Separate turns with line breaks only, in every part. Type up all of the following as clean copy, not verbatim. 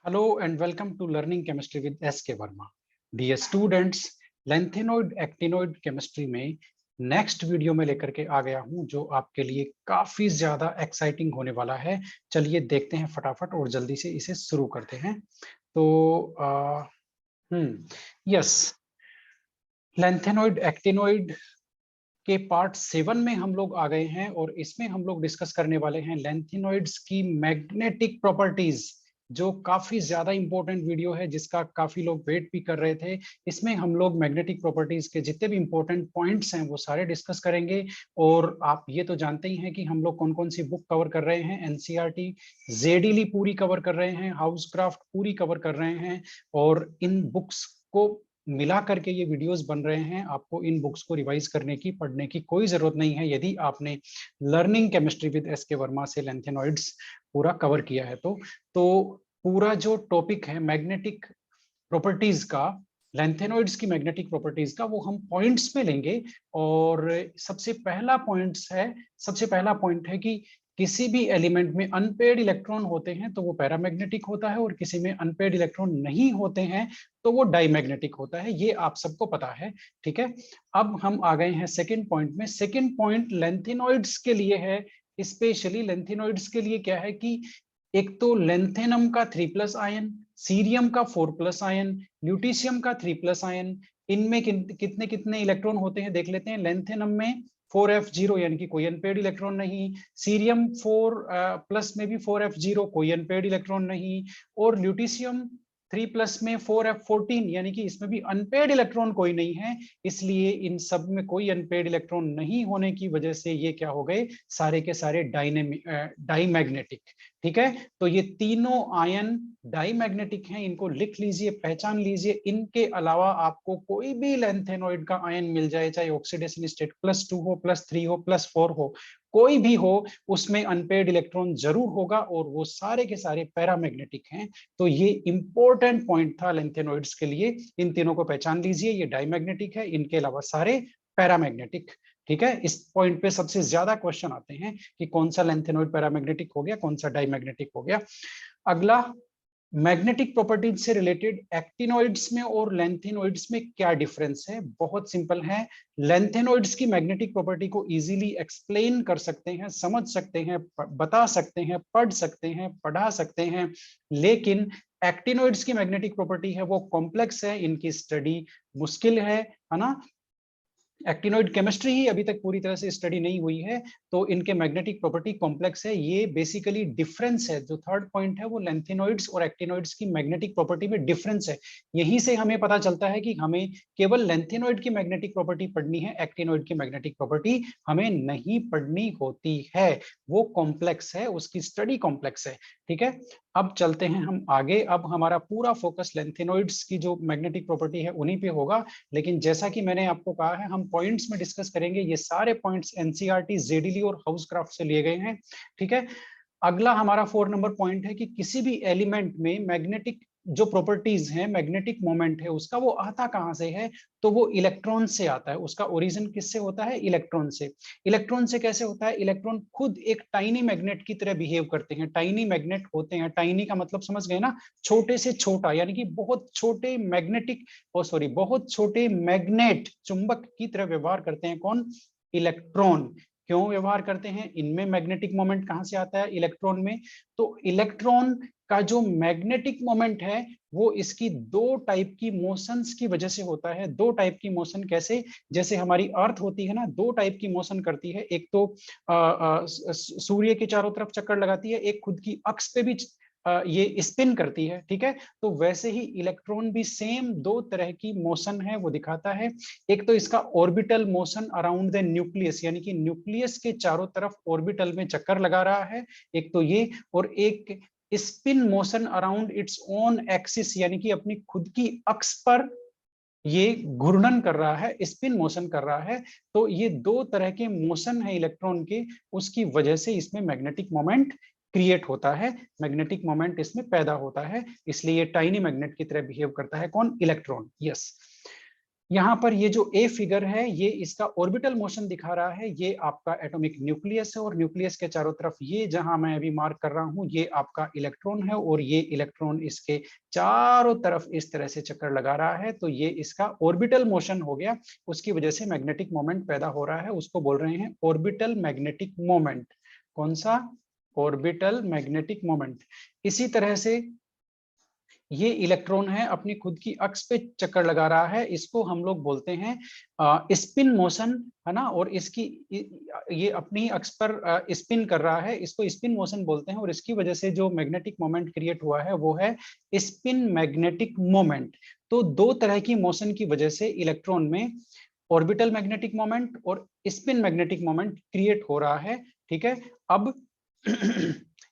Hello and welcome to Learning Chemistry with S.K. Verma. Dear students, lanthanoid actinoid chemistry में next video में लेकर के आ गया हूं जो आपके लिए काफी ज्यादा एक्साइटिंग होने वाला है। चलिए देखते हैं फटाफट और जल्दी से इसे शुरू करते हैं। तो यस, लेंथेनॉइड एक्टिनॉइड के पार्ट 7 में हम लोग आ गए हैं और इसमें हम लोग डिस्कस करने वाले हैं लेंथेनॉइड्स की मैग्नेटिक प्रॉपर्टीज, जो काफी ज्यादा इंपॉर्टेंट वीडियो है जिसका काफी लोग वेट भी कर रहे थे। इसमें हम लोग मैग्नेटिक प्रॉपर्टीज के जितने भी इंपॉर्टेंट पॉइंट्स हैं वो सारे डिस्कस करेंगे। और आप ये तो जानते ही हैं कि हम लोग कौन कौन सी बुक कवर कर रहे हैं। एनसीईआरटी, जेडीली पूरी कवर कर रहे हैं, हाउसक्राफ्ट पूरी कवर कर रहे हैं और इन बुक्स को मिला करके ये वीडियोस बन रहे हैं। आपको इन बुक्स को रिवाइज करने की, पढ़ने की कोई जरूरत नहीं है यदि आपने learning chemistry with SK. Verma से लेंथेनॉइड्स पूरा कवर किया है। तो पूरा जो टॉपिक है मैग्नेटिक प्रॉपर्टीज का, लेंथेनॉइड्स की मैग्नेटिक प्रॉपर्टीज का, वो हम पॉइंट्स में लेंगे। और सबसे पहला पॉइंट है कि किसी भी एलिमेंट में अनपेयर्ड इलेक्ट्रॉन होते हैं तो वो पैरामैग्नेटिक होता है और किसी में अनपेयर्ड इलेक्ट्रॉन नहीं होते हैं तो वो डाईमैग्नेटिक होता है। ये आप सबको पता है, ठीक है। अब हम आ गए हैं सेकंड पॉइंट में। सेकंड पॉइंट लेंथेनॉइड्स के लिए है। स्पेशली लेंथेनॉइड्स के लिए क्या है कि एक तो लेंथेनम का 3+ आयन, सीरियम का 4+ आयन, ल्यूटीशियम का 3+ आयन, इनमें कितने कितने इलेक्ट्रॉन होते हैं देख लेते हैं। लेंथेनम में 4f0 यानी कि कोई अनपेयर्ड इलेक्ट्रॉन नहीं, सीरियम 4+ में भी 4f0 कोई अनपेयर्ड इलेक्ट्रॉन नहीं, और ल्यूटीशियम 3+ में 4f14 यानी कि इसमें भी अनपेयर्ड इलेक्ट्रॉन कोई नहीं है। इसलिए इन सब में कोई अनपेयर्ड इलेक्ट्रॉन नहीं होने की वजह से ये क्या हो गए, सारे के सारे डाईमैग्नेटिक, ठीक है। तो ये तीनों आयन डाईमैग्नेटिक हैं, इनको लिख लीजिए, पहचान लीजिए। इनके अलावा आपको कोई भी लेंथेनॉइड का आयन मिल जाए, चाहे ऑक्सीडेशन स्टेट +2 हो, +3 हो, +4 हो, कोई भी हो, उसमें अनपेयर्ड इलेक्ट्रॉन जरूर होगा और वो सारे के सारे पैरामैग्नेटिक हैं। तो ये इंपॉर्टेंट पॉइंट था लेंथेनॉइड्स के लिए। इन तीनों को पहचान लीजिए, ये डाईमैग्नेटिक है, इनके अलावा सारे पैरामैग्नेटिक, ठीक है। इस पॉइंट पे सबसे ज्यादा क्वेश्चन आते हैं कि कौन सा लेंथेनॉइड पैरामैग्नेटिक हो गया, कौन सा डाईमैग्नेटिक हो गया। अगला, मैग्नेटिक प्रॉपर्टीज से रिलेटेड एक्टिनॉइड्स में और लेंथेनॉइड्स में क्या डिफरेंस है। बहुत सिंपल है। लेंथेनॉइड्स की मैग्नेटिक प्रॉपर्टी को इजीली एक्सप्लेन कर सकते हैं, समझ सकते हैं, बता सकते हैं, पढ़ सकते हैं, पढ़ा सकते हैं। लेकिन एक्टिनॉइड्स की मैग्नेटिक प्रॉपर्टी है वो कॉम्प्लेक्स है, इनकी स्टडी मुश्किल है ना। एक्टिनॉइड केमिस्ट्री ही अभी तक पूरी तरह से स्टडी नहीं हुई है, तो इनके मैग्नेटिक प्रॉपर्टी कॉम्प्लेक्स है। ये बेसिकली डिफरेंस है। जो थर्ड पॉइंट है वो लेंथेनॉइड्स और एक्टिनॉइड्स की मैग्नेटिक प्रॉपर्टी में डिफरेंस है। यहीं से हमें पता चलता है कि हमें केवल लेंथेनॉइड की मैग्नेटिक प्रॉपर्टी पढ़नी है, एक्टिनॉइड की मैग्नेटिक प्रॉपर्टी हमें नहीं पढ़नी होती है। वो कॉम्प्लेक्स है, उसकी स्टडी कॉम्प्लेक्स है, ठीक है। अब चलते हैं हम आगे। अब हमारा पूरा फोकस लेंथेनॉइड्स की जो मैग्नेटिक प्रॉपर्टी है उन्हीं पे होगा। लेकिन जैसा कि मैंने आपको कहा है, हम पॉइंट्स में डिस्कस करेंगे। ये सारे पॉइंट्स एनसीईआरटी, जेडीली और हाउसक्राफ्ट से लिए गए हैं, ठीक है। अगला हमारा 4 नंबर पॉइंट है कि किसी भी एलिमेंट में मैग्नेटिक जो प्रॉपर्टीज है, मैग्नेटिक मोमेंट है उसका, वो आता कहां से है, तो वो इलेक्ट्रॉन से आता है। उसका ओरिजिन किससे होता है, इलेक्ट्रॉन से। इलेक्ट्रॉन से कैसे होता है, इलेक्ट्रॉन खुद एक टाइनी मैग्नेट की तरह बिहेव करते हैं। टाइनी मैग्नेट होते हैं, टाइनी का मतलब समझ गए ना, छोटे से छोटा, यानी कि बहुत छोटे मैग्नेटिक, बहुत छोटे मैग्नेट, चुंबक की तरह व्यवहार करते हैं। कौन, इलेक्ट्रॉन। क्यों व्यवहार करते हैं, इनमें मैग्नेटिक मोमेंट कहां से आता है, इलेक्ट्रॉन में। तो इलेक्ट्रॉन का जो मैग्नेटिक मोमेंट है वो इसकी दो टाइप की मोशंस की वजह से होता है। दो टाइप की मोशन कैसे, जैसे हमारी अर्थ होती है ना, दो टाइप की मोशन करती है। एक तो सूर्य के चारों तरफ चक्कर लगाती है, एक खुद की अक्ष पे भी ये स्पिन करती है, ठीक है। तो वैसे ही इलेक्ट्रॉन भी सेम दो तरह की मोशन है वो दिखाता है। एक तो इसका orbital motion around the nucleus, यानी कि न्यूक्लियस के चारों तरफ ऑर्बिटल में चक्कर लगा रहा है, एक तो ये। और एक spin motion around its own axis, यानी कि अपनी खुद की अक्ष पर ये घूर्णन कर रहा है, स्पिन मोशन कर रहा है। तो ये दो तरह के मोशन है इलेक्ट्रॉन के, उसकी वजह से इसमें मैग्नेटिक मोमेंट क्रिएट होता है, मैग्नेटिक मोमेंट इसमें पैदा होता है। इसलिए ये टाइनी मैग्नेट की तरह बिहेव करता है। कौन, इलेक्ट्रॉन, यस। यहाँ पर ये जो ए फिगर है ये इसका ऑर्बिटल मोशन दिखा रहा है, ये आपका एटॉमिक न्यूक्लियस है और न्यूक्लियस के चारों तरफ ये जहां मैं अभी मार्क कर रहा हूं ये आपका इलेक्ट्रॉन है और ये इलेक्ट्रॉन इसके चारों तरफ इस तरह से चक्कर लगा रहा है, तो ये इसका ऑर्बिटल मोशन हो गया, उसकी वजह से मैग्नेटिक मोमेंट पैदा हो रहा है, उसको बोल रहे हैं ऑर्बिटल मैग्नेटिक मोमेंट। कौन सा? Orbital magnetic moment. इसी तरह से ये इलेक्ट्रॉन है अपनी खुद की अक्ष पे चक्कर लगा रहा है, इसको हम लोग बोलते हैं स्पिन मोशन, है ना, और इसकी ये अपनी अक्ष पर स्पिन कर रहा है, इसको स्पिन मोशन बोलते हैं, और इसकी वजह से जो मैग्नेटिक मोमेंट क्रिएट हुआ है वो है स्पिन मैग्नेटिक मोमेंट। तो दो तरह की मोशन की वजह से इलेक्ट्रॉन में ऑर्बिटल मैग्नेटिक मोमेंट और स्पिन मैग्नेटिक मोमेंट क्रिएट हो रहा है, ठीक है। अब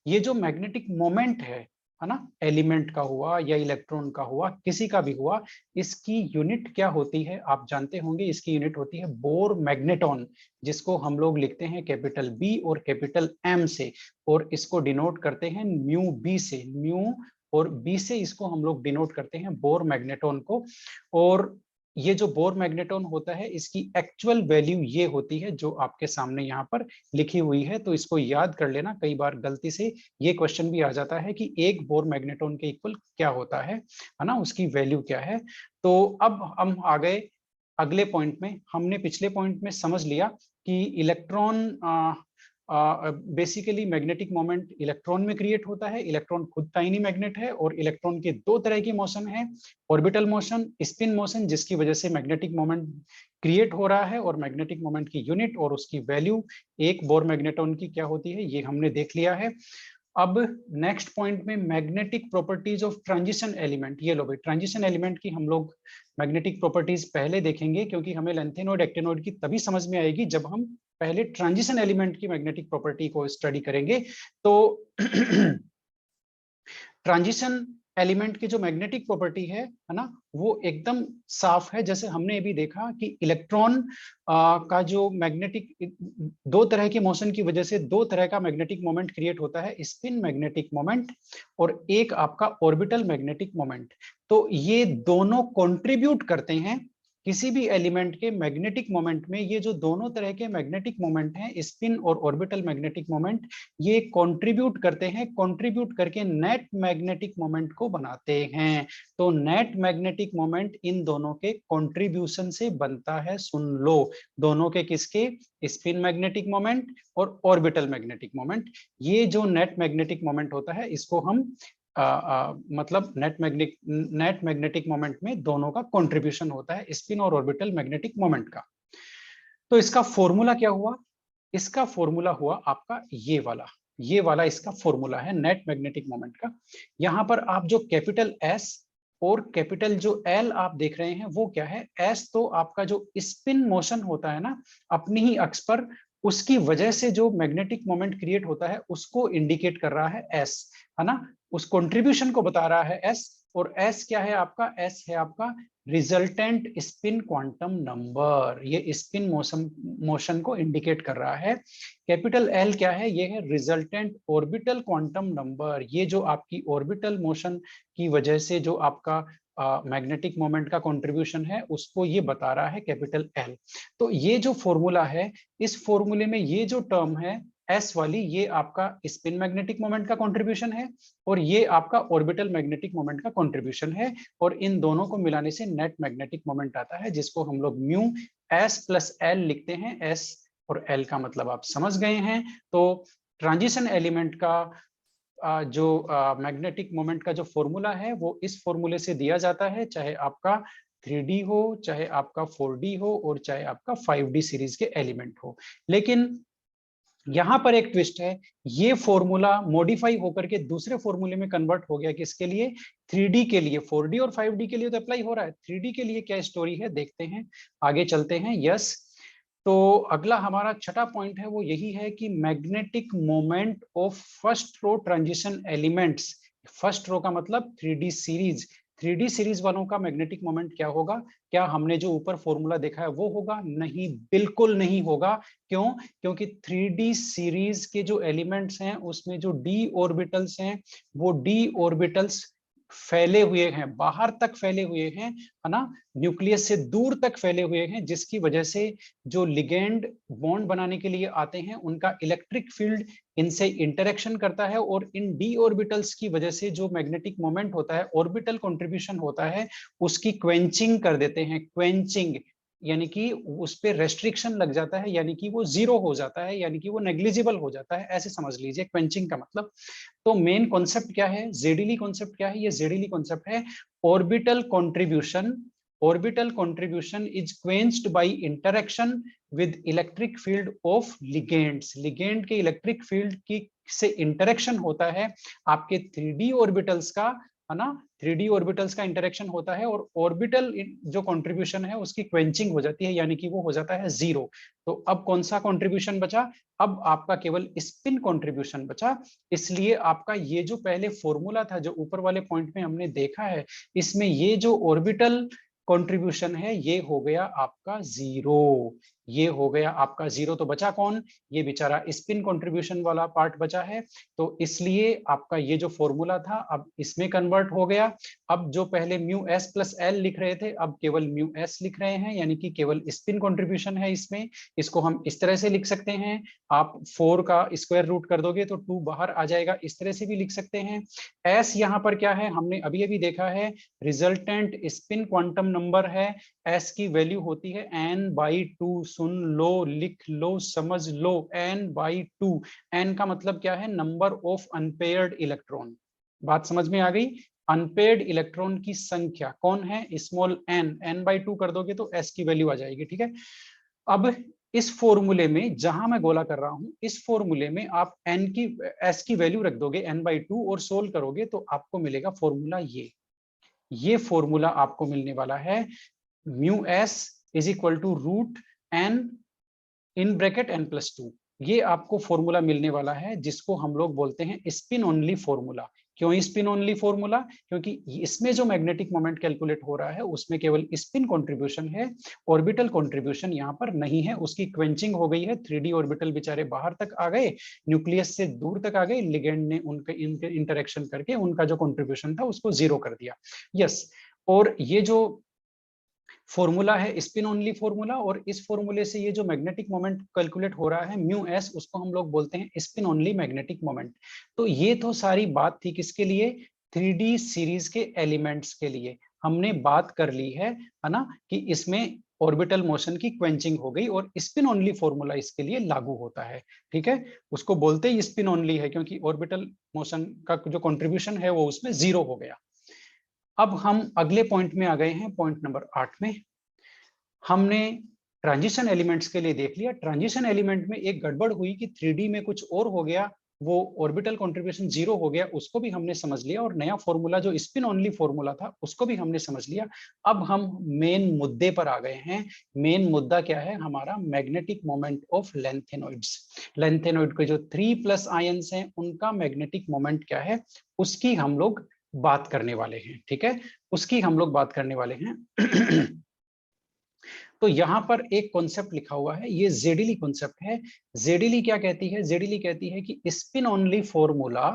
ये जो मैग्नेटिक मोमेंट है ना, एलिमेंट का हुआ या इलेक्ट्रॉन का हुआ, किसी का भी हुआ, इसकी यूनिट क्या होती है आप जानते होंगे, इसकी यूनिट होती है बोर मैग्नेटॉन, जिसको हम लोग लिखते हैं कैपिटल बी और कैपिटल एम से, और इसको डिनोट करते हैं म्यू बी से, म्यू और बी से इसको हम लोग डिनोट करते हैं बोर मैग्नेटॉन को। और ये जो बोर मैग्नेटॉन होता है इसकी एक्चुअल वैल्यू ये होती है जो आपके सामने यहाँ पर लिखी हुई है, तो इसको याद कर लेना, कई बार गलती से ये क्वेश्चन भी आ जाता है कि एक बोर मैग्नेटॉन के इक्वल क्या होता है ना, उसकी वैल्यू क्या है। तो अब हम आ गए अगले पॉइंट में। हमने पिछले पॉइंट में समझ लिया कि electron basically magnetic moment electron में क्रिएट होता है, इलेक्ट्रॉन खुद टाइनी मैग्नेट है, और इलेक्ट्रॉन के दो तरह की मोशन है, ऑर्बिटल मोशन, स्पिन मोशन, जिसकी वजह से मैग्नेटिक मोमेंट क्रिएट हो रहा है, और मैग्नेटिक मोमेंट की यूनिट और उसकी वैल्यू एक बोर मैग्नेटॉन की क्या होती है ये हमने देख लिया है। अब नेक्स्ट पॉइंट में magnetic properties of transition element, ये लो भाई, ट्रांजिशन एलिमेंट की हम लोग मैग्नेटिक प्रॉपर्टीज पहले देखेंगे, क्योंकि हमें लेंथेनॉइड एक्टिनॉइड की तभी समझ में आएगी जब हम पहले ट्रांजिशन एलिमेंट की मैग्नेटिक प्रॉपर्टी को स्टडी करेंगे। तो ट्रांजिशन एलिमेंट की जो मैग्नेटिक प्रॉपर्टी है ना, वो एकदम साफ है। जैसे हमने अभी देखा कि इलेक्ट्रॉन का जो मैग्नेटिक, दो तरह के मोशन की वजह से दो तरह का मैग्नेटिक मोमेंट क्रिएट होता है, स्पिन मैग्नेटिक मोमेंट और एक आपका ऑर्बिटल मैग्नेटिक मोमेंट। तो ये दोनों कंट्रीब्यूट करते हैं किसी भी एलिमेंट के मैग्नेटिक मोमेंट में। ये जो दोनों तरह के मैग्नेटिक मोमेंट हैं, स्पिन और ऑर्बिटल मैग्नेटिक मोमेंट, ये कंट्रीब्यूट करते हैं, कंट्रीब्यूट करके नेट मैग्नेटिक मोमेंट को बनाते हैं। तो नेट मैग्नेटिक मोमेंट इन दोनों के कंट्रीब्यूशन से बनता है। सुन लो, दोनों के किसके? स्पिन मैग्नेटिक मोमेंट और ऑर्बिटल मैग्नेटिक मोमेंट। ये जो नेट मैग्नेटिक मोमेंट होता है इसको हम मतलब नेट मैग्नेटिक मोमेंट में दोनों का कंट्रीब्यूशन होता है, स्पिन और ऑर्बिटल मैग्नेटिक मोमेंट का। तो इसका फॉर्मूला क्या हुआ? इसका फॉर्मूला हुआ आपका ये वाला इसका फॉर्मूला है नेट मैग्नेटिक मोमेंट का। यहां पर आप जो कैपिटल एस और कैपिटल जो एल आप देख रहे हैं वो क्या है? एस तो आपका जो स्पिन मोशन होता है ना अपनी ही अक्ष पर, उसकी वजह से जो मैग्नेटिक मोमेंट क्रिएट होता है उसको इंडिकेट कर रहा है एस, है ना, उस कंट्रीब्यूशन को बता रहा है एस। और एस क्या है आपका? एस है आपका रिजल्टेंट स्पिन क्वांटम नंबर, ये स्पिन मोशन को इंडिकेट कर रहा है। कैपिटल एल क्या है? ये है रिजल्टेंट ऑर्बिटल क्वांटम नंबर, ये जो आपकी ऑर्बिटल मोशन की वजह से जो आपका मैग्नेटिक मोमेंट का कंट्रीब्यूशन है उसको ये बता रहा है कैपिटल एल। तो ये जो फॉर्मूला है, इस फॉर्मूले में ये जो टर्म है एस वाली, ये आपका स्पिन मैग्नेटिक मोमेंट का कंट्रीब्यूशन है और ये आपका ऑर्बिटल मैग्नेटिक मोमेंट का कंट्रीब्यूशन है, और इन दोनों को मिलाने से नेट मैग्नेटिक मोमेंट आता है, जिसको हम लोग म्यू एस प्लस एल लिखते हैं। एस और एल का मतलब आप समझ गए हैं। तो ट्रांजिशन एलिमेंट का जो मैग्नेटिक मोमेंट का जो फॉर्मूला है वो इस फॉर्मूले से दिया जाता है, चाहे आपका 3D हो, चाहे आपका 4D हो, और चाहे आपका 5D सीरीज के एलिमेंट हो। लेकिन यहां पर एक ट्विस्ट है, ये फॉर्मूला मॉडिफाई होकर के दूसरे फॉर्मूले में कन्वर्ट हो गया। किसके लिए? 3D के लिए। 4D और 5D के लिए तो अप्लाई हो रहा है, 3D के लिए क्या स्टोरी है देखते हैं, आगे चलते हैं। यस, तो अगला हमारा छठा पॉइंट है वो यही है कि magnetic moment of first row transition elements. First row का मतलब 3D सीरीज, 3D सीरीज वालों का मैग्नेटिक मोमेंट क्या होगा? क्या हमने जो ऊपर फॉर्मूला देखा है वो होगा? नहीं, बिल्कुल नहीं होगा। क्यों? क्योंकि 3D सीरीज के जो एलिमेंट्स हैं उसमें जो d ऑर्बिटल्स हैं वो d ऑर्बिटल्स फैले हुए हैं, बाहर तक फैले हुए हैं, है ना, न्यूक्लियस से दूर तक फैले हुए हैं, जिसकी वजह से जो लिगेंड बॉन्ड बनाने के लिए आते हैं उनका इलेक्ट्रिक फील्ड इनसे इंटरेक्शन करता है, और इन डी ऑर्बिटल्स की वजह से जो मैग्नेटिक मोमेंट होता है, ऑर्बिटल कंट्रीब्यूशन होता है, उसकी क्वेंचिंग कर देते हैं। क्वेंचिंग यानी कि उस पर रेस्ट्रिक्शन लग जाता है, यानी कि वो जीरो हो जाता है, यानी कि वो नेग्लिजिबल हो जाता है, ऐसे समझ लीजिए क्वेंचिंग का मतलब। तो मेन कॉन्सेप्ट क्या है, जेडीली कॉन्सेप्ट क्या है, ये जेडीली कॉन्सेप्ट है orbital contribution. Orbital contribution is quenched by interaction with electric field of ligands. Ligand के इलेक्ट्रिक फील्ड की से इंटरेक्शन होता है आपके 3D ऑर्बिटल्स का, है ना, 3D ऑर्बिटल्स का इंटरेक्शन होता है, और ऑर्बिटल जो कंट्रीब्यूशन है उसकी क्वेंचिंग हो जाती है, यानी कि वो हो जाता है जीरो। तो अब कौन सा कंट्रीब्यूशन बचा, अब आपका केवल स्पिन कंट्रीब्यूशन बचा। इसलिए आपका ये जो पहले फॉर्मूला था, जो ऊपर वाले पॉइंट में हमने देखा है, इसमें ये जो ऑर्बिटल कंट्रीब्यूशन है ये हो गया आपका जीरो। ये हो गया आपका जीरो, तो बचा कौन, ये बेचारा स्पिन कंट्रीब्यूशन वाला पार्ट बचा है। तो इसलिए आपका ये जो फॉर्मूला था अब इसमें कन्वर्ट हो गया। अब जो पहले म्यू एस प्लस एल लिख रहे थे, अब केवल म्यू एस लिख रहे हैं, यानी कि केवल स्पिन कंट्रीब्यूशन है इसमें। इसको हम इस तरह से लिख सकते हैं, आप 4 का स्क्वायर रूट कर दोगे तो 2 बाहर आ जाएगा, इस तरह से भी लिख सकते हैं। एस यहाँ पर क्या है, हमने अभी अभी देखा है, रिजल्टेंट स्पिन क्वांटम नंबर है। एस की वैल्यू होती है n/2। सुन लो, लिख लो, समझ लो, n/2। n का मतलब क्या है, नंबर ऑफ अनपेयर्ड इलेक्ट्रॉन। बात समझ में आ गई, अनपेयर्ड इलेक्ट्रॉन की संख्या कौन है, स्मॉल n। n/2 कर दोगे तो s की वैल्यू आ जाएगी, ठीक है। अब इस फॉर्मूले में जहां मैं गोला कर रहा हूं, इस फॉर्मूले में आप n की s की वैल्यू रख दोगे n/2 और सोल्व करोगे तो आपको मिलेगा फॉर्मूला ये फॉर्मूला आपको मिलने वाला है, mu s is equal to root n in bracket n+2। ये आपको फॉर्मूला मिलने वाला है, जिसको हम लोग बोलते हैं स्पिन ओनली फॉर्मूला। क्यों स्पिन ओनली फॉर्मूला, क्योंकि इसमें जो मैग्नेटिक मोमेंट कैलकुलेट हो रहा है उसमें केवल स्पिन कंट्रीब्यूशन है, ऑर्बिटल कंट्रीब्यूशन यहाँ पर नहीं है। उसकी क्वेंचिंग हो गई है, 3D ऑर्बिटल बेचारे बाहर तक आ गए, न्यूक्लियस से दूर तक आ गए, लिगेंड ने उनके इनके इंटरेक्शन करके उनका जो कंट्रीब्यूशन था उसको जीरो कर दिया। यस, और ये जो फॉर्मूला है स्पिन ओनली फॉर्मूला, और इस फॉर्मूले से ये जो मैग्नेटिक मोमेंट कैलकुलेट हो रहा है म्यू एस, उसको हम लोग बोलते हैं स्पिन ओनली मैग्नेटिक मोमेंट। तो ये तो सारी बात थी किसके लिए, 3D सीरीज के एलिमेंट्स के लिए हमने बात कर ली है ना, कि इसमें ऑर्बिटल मोशन की क्वेंचिंग हो गई, और स्पिन ओनली फॉर्मूला इसके लिए लागू होता है, ठीक है। उसको बोलते ही स्पिन ओनली है, क्योंकि ऑर्बिटल मोशन का जो कंट्रीब्यूशन है वो उसमें जीरो हो गया। अब हम अगले पॉइंट में आ गए हैं, पॉइंट नंबर 8 में। हमने ट्रांजिशन एलिमेंट्स के लिए देख लिया। ट्रांजिशन एलिमेंट में एक गड़बड़ हुई कि 3D में कुछ और हो गया, वो ऑर्बिटल कंट्रीब्यूशन जीरो हो गया, उसको भी हमने समझ लिया, और नया फॉर्मूला जो स्पिन ओनली फॉर्मूला था उसको भी हमने समझ लिया। अब हम मेन मुद्दे पर आ गए हैं। मेन मुद्दा क्या है हमारा, magnetic moment of lanthanoids. Lanthanoid के जो 3+ आयंस हैं उनका मैग्नेटिक मोमेंट क्या है, उसकी हम लोग बात करने वाले हैं, ठीक है, उसकी हम लोग बात करने वाले हैं। तो यहां पर एक कॉन्सेप्ट लिखा हुआ है, ये जेडीली कॉन्सेप्ट है। जेडीली क्या कहती है, जेडीली कहती है कि spin only formula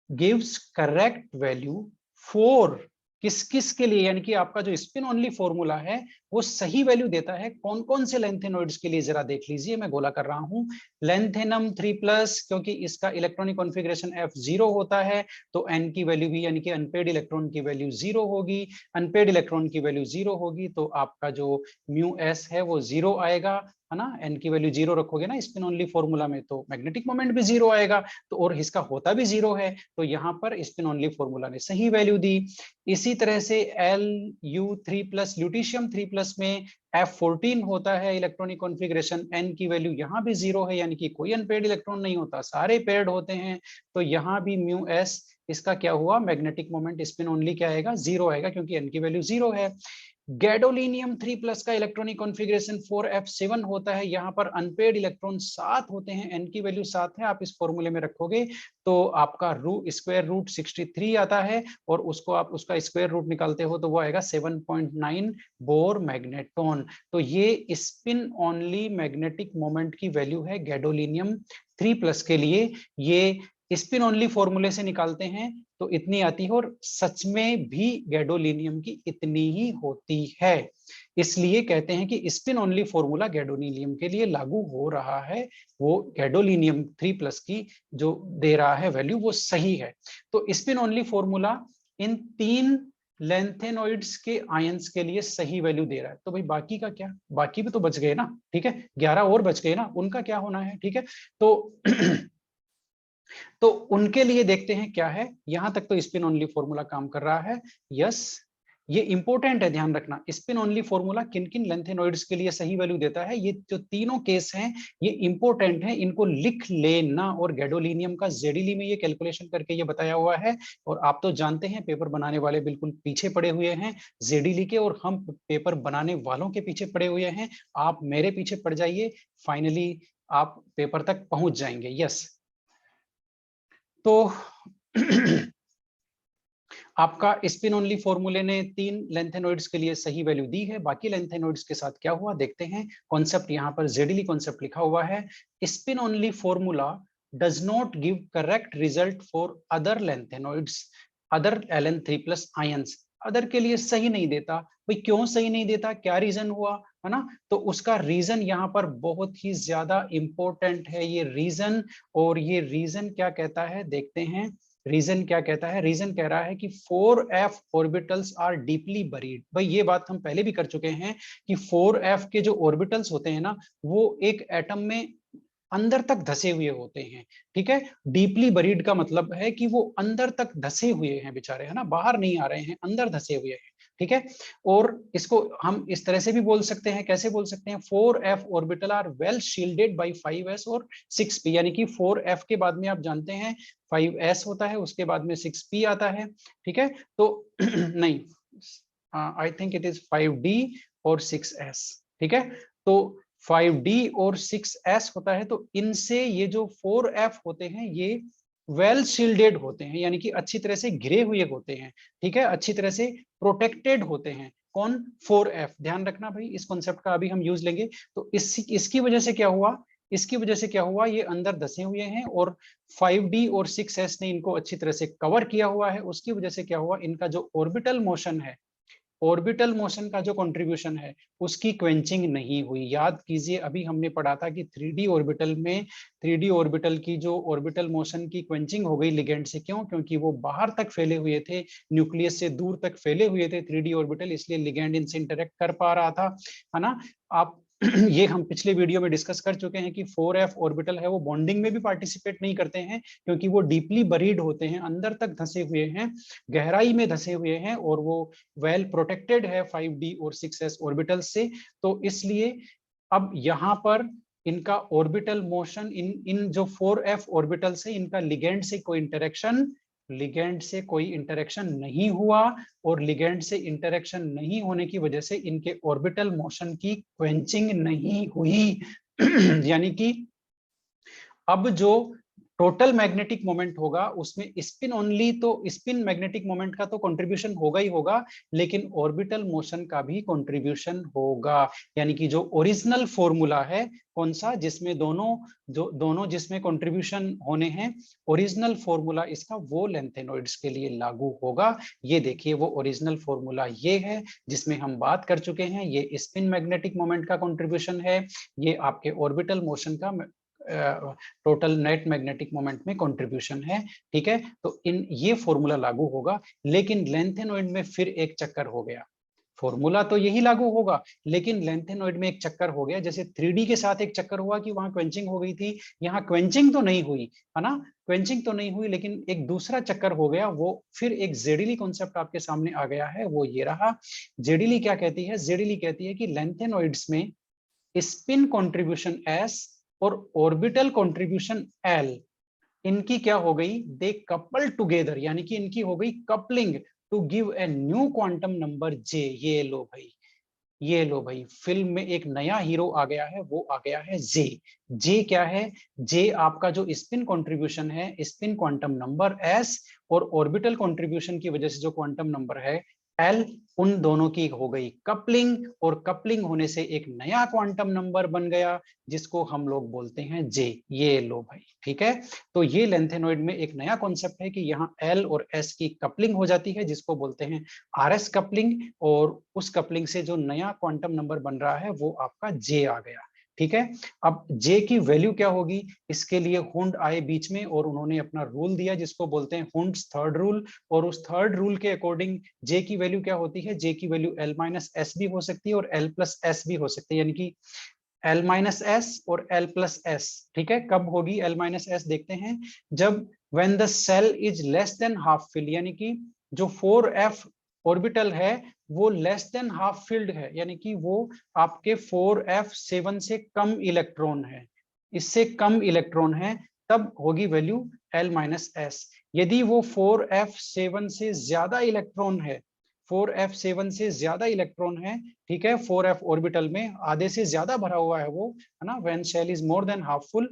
gives correct value for, किस किस के लिए, यानी कि आपका जो स्पिन ओनली फॉर्मूला है वो सही वैल्यू देता है कौन कौन से लेंथेनॉइड्स के लिए, जरा देख लीजिए, मैं गोला कर रहा हूं। लेंथेनम 3+, क्योंकि इसका इलेक्ट्रॉनिक कॉन्फ़िगरेशन F0 होता है, तो n की वैल्यू भी, यानी कि अनपेड इलेक्ट्रॉन की वैल्यू जीरो होगी। अनपेड इलेक्ट्रॉन की वैल्यू जीरो होगी तो आपका जो म्यू एस है वो जीरो आएगा, है ना। n की वैल्यू जीरो रखोगे ना स्पिन ओनली फॉर्मूला में, तो मैग्नेटिक मोमेंट भी जीरो आएगा, तो और इसका होता भी जीरो है, तो यहाँ पर स्पिन ओनली फॉर्मूला ने सही वैल्यू दी। इसी तरह से Lu3+, ल्यूटीशियम 3+ में F14 होता है इलेक्ट्रॉनिक कॉन्फ़िगरेशन, n की वैल्यू यहाँ भी जीरो है, यानी कि कोई अनपेड इलेक्ट्रॉन नहीं होता, सारे पेयर्ड होते हैं, तो यहाँ भी म्यू एस इसका क्या हुआ, मैग्नेटिक मोमेंट स्पिन ओनली क्या आएगा, जीरो आएगा, क्योंकि n की वैल्यू जीरो है। गैडोलिनियम 3+ का इलेक्ट्रॉनिक कॉन्फ़िगरेशन 4f7 होता है, यहाँ पर अनपेड इलेक्ट्रॉन 7 होते हैं, n की वैल्यू 7 है, आप इस फॉर्मूले में रखोगे तो आपका स्क्वायर रूट 63 आता है, और उसको आप उसका स्क्वायर रूट निकालते हो तो वो आएगा 7.9 बोर मैग्नेटॉन। तो ये स्पिन ओनली मैग्नेटिक मोमेंट की वैल्यू है गैडोलिनियम 3+ के लिए। ये स्पिन ओनली फॉर्मूले से निकालते हैं तो इतनी आती है, और सच में भी गैडोलीनियम की इतनी ही होती है। इसलिए कहते हैं कि स्पिन ओनली फॉर्मूला गैडोलीनियम के लिए लागू हो रहा है, वो गैडोलीनियम 3+ की जो दे रहा है वैल्यू वो सही है। तो spin only formula in 3 lanthanoids के आयंस के लिए सही वैल्यू दे रहा है। तो भाई बाकी का क्या, बाकी भी तो बच गए ना, ठीक है, 11 और बच गए ना, उनका क्या होना है, ठीक है। तो तो उनके लिए देखते हैं क्या है। यहां तक तो स्पिन ओनली फॉर्मूला काम कर रहा है, यस। ये इंपॉर्टेंट है, ध्यान रखना, स्पिन ओनली फॉर्मूला किन किन लेंथेनॉइड्स के लिए सही वैल्यू देता है। ये जो तीनों केस हैं ये इंपॉर्टेंट है, इनको लिख लेना। और गैडोलीनियम का जेडीली में ये कैलकुलेशन करके ये बताया हुआ है। और आप तो जानते हैं पेपर बनाने वाले बिल्कुल पीछे पड़े हुए हैं जेडीली के, और हम पेपर बनाने वालों के पीछे पड़े हुए हैं। आप मेरे पीछे पड़ जाइए, फाइनली आप पेपर तक पहुंच जाएंगे, यस। तो आपका स्पिन ओनली फॉर्मूले ने 3 लेंथेनॉइड्स के लिए सही वैल्यू दी है। बाकी लेंथेनॉइड्स के साथ क्या हुआ देखते हैं। कॉन्सेप्ट यहाँ पर जेडीली कॉन्सेप्ट लिखा हुआ है। Spin only formula does not give correct result for other lanthanoids, other Ln3+ ions. Other के लिए सही नहीं देता। भाई क्यों सही नहीं देता, क्या रीजन हुआ, है ना। तो उसका रीजन यहाँ पर बहुत ही ज्यादा इंपॉर्टेंट है ये रीजन। और ये रीजन क्या कहता है देखते हैं। रीजन क्या कहता है, रीजन कह रहा है कि 4f orbitals are deeply buried. भाई ये बात हम पहले भी कर चुके हैं कि 4f के जो ऑर्बिटल्स होते हैं ना, वो एक एटम में अंदर तक धसे हुए होते हैं, ठीक है। डीपली बरीड का मतलब है कि वो अंदर तक धसे हुए हैं बेचारे, है ना, बाहर नहीं आ रहे हैं, अंदर धसे हुए हैं, ठीक है। और इसको हम इस तरह से भी बोल सकते हैं, कैसे बोल सकते हैं, 4f orbital are well shielded by 5s और 6p। यानी कि 4f के बाद में आप जानते हैं 5s होता है, उसके बाद में 6p आता है, ठीक है। तो नहीं, I think it is 5d और 6s, ठीक है। तो 5d और 6s होता है। तो इनसे ये जो 4f होते हैं ये वेल शील्डेड होते हैं, यानी कि अच्छी तरह से घिरे हुए होते हैं, ठीक है, अच्छी तरह से प्रोटेक्टेड होते हैं। कौन, 4f। ध्यान रखना भाई, इस कॉन्सेप्ट का अभी हम यूज लेंगे। तो इसकी वजह से क्या हुआ, इसकी वजह से क्या हुआ, ये अंदर धसे हुए हैं और 5d और 6s ने इनको अच्छी तरह से कवर किया हुआ है। उसकी वजह से क्या हुआ, इनका जो ऑर्बिटल मोशन है, ऑर्बिटल मोशन का जो कंट्रीब्यूशन है उसकी क्वेंचिंग नहीं हुई। याद कीजिए, अभी हमने पढ़ा था कि 3d ऑर्बिटल में 3d ऑर्बिटल की जो ऑर्बिटल मोशन की क्वेंचिंग हो गई लिगेंड से। क्यों, क्योंकि वो बाहर तक फैले हुए थे, न्यूक्लियस से दूर तक फैले हुए थे 3d ऑर्बिटल, इसलिए लिगेंड इनसे इंटरेक्ट कर पा रहा था, है ना। आप ये हम पिछले वीडियो में डिस्कस कर चुके हैं कि 4f ऑर्बिटल है वो बॉन्डिंग में भी पार्टिसिपेट नहीं करते हैं, क्योंकि वो डीपली बरीड होते हैं, अंदर तक धसे हुए हैं, गहराई में धसे हुए हैं, और वो वेल प्रोटेक्टेड है 5d और 6s ऑर्बिटल से। तो इसलिए अब यहाँ पर इनका ऑर्बिटल मोशन, इन जो 4f ऑर्बिटल से इनका लिगेंड से कोई इंटरेक्शन, लिगेंड से कोई इंटरेक्शन नहीं हुआ। और लिगेंड से इंटरेक्शन नहीं होने की वजह से इनके ऑर्बिटल मोशन की क्वेंचिंग नहीं हुई। यानी कि अब जो टोटल मैग्नेटिक मोमेंट होगा उसमें स्पिन ओनली, तो स्पिन मैग्नेटिक मोमेंट का तो कंट्रीब्यूशन होगा ही होगा, लेकिन ऑर्बिटल मोशन का भी कंट्रीब्यूशन होगा। यानी कि जो ओरिजिनल फॉर्मूला है कौन सा, जिसमें दोनों जिसमें कंट्रीब्यूशन होने हैं, ओरिजिनल फॉर्मूला इसका वो लेंथेनॉइड्स के लिए लागू होगा। ये देखिए वो ओरिजिनल फॉर्मूला ये है जिसमें हम बात कर चुके हैं। ये स्पिन मैग्नेटिक मोमेंट का कंट्रीब्यूशन है, ये आपके ऑर्बिटल मोशन का टोटल नेट मैग्नेटिक मोमेंट में कंट्रीब्यूशन है, ठीक है। तो इन ये फॉर्मूला लागू होगा। लेकिन लेंथेनॉइड में फिर एक चक्कर हो गया, फॉर्मूला तो यही लागू होगा, लेकिन लेंथेनॉइड में एक चक्कर हो गया। जैसे 3D के साथ एक चक्कर हुआ कि वहां क्वेंचिंग हो गई थी, यहाँ क्वेंचिंग तो नहीं हुई, है ना, क्वेंचिंग तो नहीं हुई, लेकिन एक दूसरा चक्कर हो गया। वो फिर एक जेडीली कॉन्सेप्ट आपके सामने आ गया है, वो ये रहा। जेडीली क्या कहती है, जेडीली कहती है कि लेंथेनॉइड्स में स्पिन कंट्रीब्यूशन s और ऑर्बिटल कंट्रीब्यूशन l, इनकी क्या हो गई, दे कपल टुगेदर, यानी कि इनकी हो गई coupling to give a new quantum number j। ये लो भाई, ये लो भाई, फिल्म में एक नया हीरो आ गया है, वो आ गया है जे। जे क्या है, जे आपका जो स्पिन कंट्रीब्यूशन है, स्पिन क्वांटम नंबर s, और ऑर्बिटल कंट्रीब्यूशन की वजह से जो क्वांटम नंबर है एल, उन दोनों की हो गई कपलिंग, और कपलिंग होने से एक नया क्वांटम नंबर बन गया जिसको हम लोग बोलते हैं जे। ये लो भाई, ठीक है। तो ये लेंथेनॉइड में एक नया कॉन्सेप्ट है कि यहाँ एल और एस की कपलिंग हो जाती है जिसको बोलते हैं आरएस कपलिंग, और उस कपलिंग से जो नया क्वांटम नंबर बन रहा है वो आपका जे आ गया, ठीक है। अब जे की वैल्यू क्या होगी, इसके लिए हुंड आए बीच में और उन्होंने अपना रूल दिया जिसको बोलते हैं हुंड्स थर्ड रूल, और उस थर्ड रूल के अकॉर्डिंग जे की वैल्यू क्या होती है, जे की वैल्यू एल माइनस एस भी हो सकती है और एल प्लस एस भी हो सकती है, यानी कि एल माइनस एस और एल प्लस एस, ठीक है। कब होगी एल माइनस एस, देखते हैं, जब when the shell is less than half fill, यानी कि जो 4f ऑर्बिटल है वो लेस देन हाफ फिल्ड है, यानी कि वो आपके 4f7 से कम इलेक्ट्रॉन है, इससे कम इलेक्ट्रॉन है, तब होगी वैल्यू एल माइनस एस। यदि वो 4f7 से ज्यादा इलेक्ट्रॉन है, 4f7 से ज्यादा इलेक्ट्रॉन है, ठीक है, 4f ऑर्बिटल में आधे से ज्यादा भरा हुआ है वो, है ना, when shell is more than half full,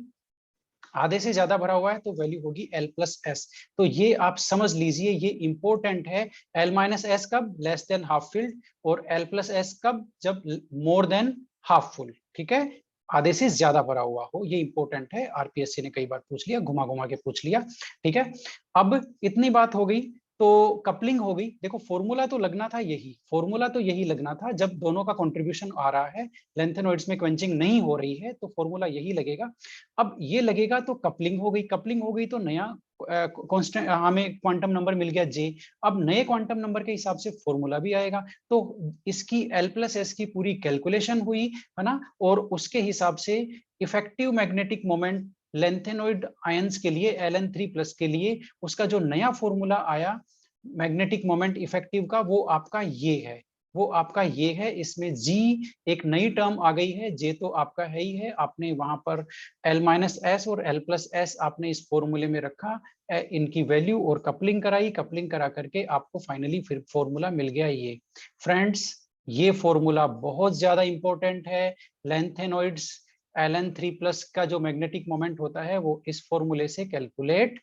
आधे से ज्यादा भरा हुआ है, तो वैल्यू होगी एल प्लस एस। तो ये आप समझ लीजिए, ये इंपॉर्टेंट है। एल माइनस एस कब, लेस देन हाफ फिल्ड, और एल प्लस एस कब, जब मोर देन हाफ फुल, ठीक है, आधे से ज्यादा भरा हुआ हो। ये इंपॉर्टेंट है, आरपीएससी ने कई बार पूछ लिया, घुमा घुमा के पूछ लिया, ठीक है। अब इतनी बात हो गई, तो कपलिंग हो गई। देखो फॉर्मूला तो लगना था यही, फॉर्मूला तो यही लगना था, जब दोनों का कंट्रीब्यूशन आ रहा है, लेंथेनॉइड्स में क्वेंचिंग नहीं हो रही है, तो फॉर्मूला यही लगेगा। अब ये लगेगा तो कपलिंग हो गई, कपलिंग हो गई तो नया कांस्टेंट, हमें क्वांटम नंबर मिल गया जे। अब नए क्वांटम नंबर के हिसाब से फॉर्मूला भी आएगा, तो इसकी एल प्लस एस की पूरी कैलकुलेशन हुई, है ना, और उसके हिसाब से effective magnetic moment lanthanoid ions के लिए Ln3+ के लिए उसका जो नया फॉर्मूला आया मैग्नेटिक मोमेंट इफेक्टिव का, वो आपका ये है, वो आपका ये है। इसमें जी एक नई टर्म आ गई है, जे तो आपका है ही है, आपने वहां पर एल माइनस एस और एल प्लस एस आपने इस फॉर्मूले में रखा, इनकी वैल्यू और कपलिंग कराई, कपलिंग करा करके आपको फाइनली फिर फॉर्मूला मिल गया ये। फ्रेंड्स, ये फॉर्मूला बहुत ज्यादा इंपॉर्टेंट है। लेंथेनॉइड्स Ln3+ का जो मैग्नेटिक मोमेंट होता है वो इस फॉर्मूले से कैलकुलेट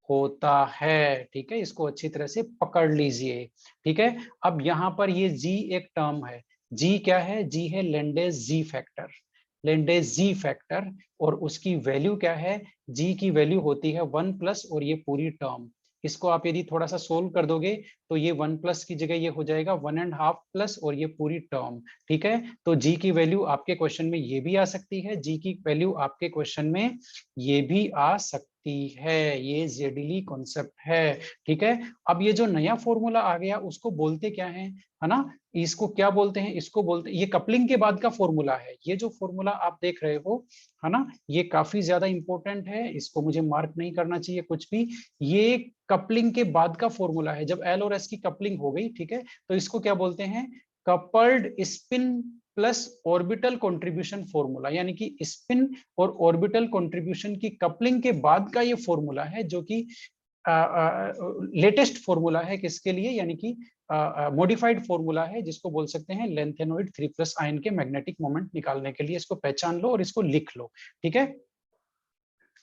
होता है, ठीक है, इसको अच्छी तरह से पकड़ लीजिए, ठीक है। अब यहाँ पर ये जी एक टर्म है, जी क्या है, जी है लेंडेज जी फैक्टर, लेंडेज जी फैक्टर, और उसकी वैल्यू क्या है, जी की वैल्यू होती है 1+ और ये पूरी टर्म, इसको आप यदि थोड़ा सा सोल्व कर दोगे तो ये 1+ की जगह ये हो जाएगा 1.5+ और ये पूरी टर्म, ठीक है। तो जी की वैल्यू आपके क्वेश्चन में ये भी आ सकती है, जी की वैल्यू आपके क्वेश्चन में ये भी आ सकती है, ये जेडीली कॉन्सेप्ट है, ठीक है। अब ये जो नया फॉर्मूला आ गया उसको बोलते क्या है ना, इसको क्या बोलते हैं, इसको बोलते, ये कपलिंग के बाद का फॉर्मूला है, ये जो फॉर्मूला आप देख रहे हो, है ना, ये काफी ज्यादा इंपॉर्टेंट है, इसको मुझे मार्क नहीं करना चाहिए कुछ भी। ये कपलिंग के बाद का फॉर्मूला है, जब एल और एस की कपलिंग हो गई, ठीक है, तो इसको क्या बोलते हैं, coupled spin plus orbital contribution formula, यानी कि स्पिन और ऑर्बिटल कंट्रीब्यूशन की कपलिंग के बाद का ये फॉर्मूला है, जो कि लेटेस्ट फॉर्मूला है किसके लिए, यानी कि मॉडिफाइड फॉर्मूला है, जिसको बोल सकते हैं लेंथेनॉइड 3+ आयन के मैग्नेटिक मोमेंट निकालने के लिए। इसको पहचान लो और इसको लिख लो, ठीक है।